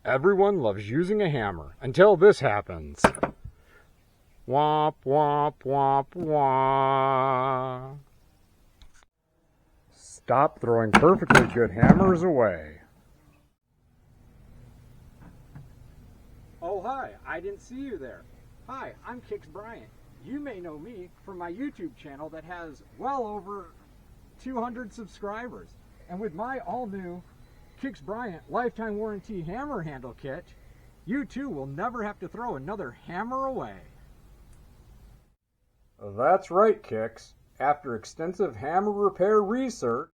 Everyone loves using a hammer until this happens. Womp, womp, womp, womp. Stop throwing perfectly good hammers away. Oh, hi, I didn't see you there. Hi, I'm Kix Bryant. You may know me from my YouTube channel that has well over 200 subscribers. And with my all-new Kix Bryant Lifetime Warranty Hammer Handle Kit, you too will never have to throw another hammer away. That's right, Kix. After extensive hammer repair research,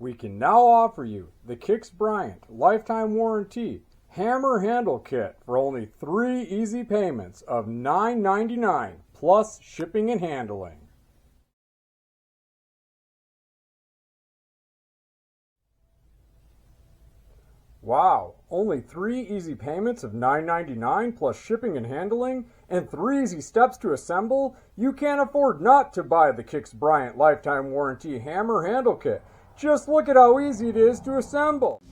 we can now offer you the Kix Bryant Lifetime Warranty Hammer Handle Kit for only 3 easy payments of $9.99 plus shipping and handling. Wow, only 3 easy payments of $9.99 plus shipping and handling and 3 easy steps to assemble? You can't afford not to buy the Kix Bryant Lifetime Warranty Hammer Handle Kit. Just look at how easy it is to assemble.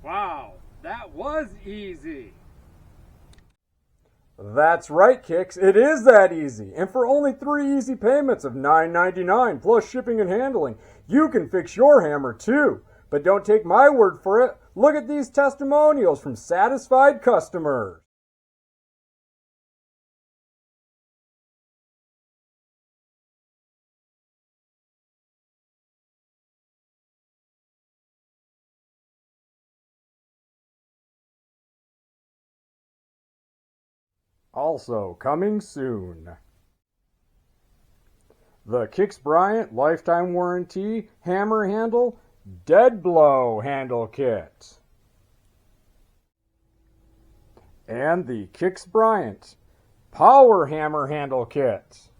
Wow, that was easy. That's right, Kix. It is that easy. And for only 3 easy payments of $9.99 plus shipping and handling, you can fix your hammer too. But don't take my word for it. Look at these testimonials from satisfied customers. Also coming soon, the Kix Bryant Lifetime Warranty Hammer Handle Dead Blow Handle Kit, and the Kix Bryant Power Hammer Handle Kit.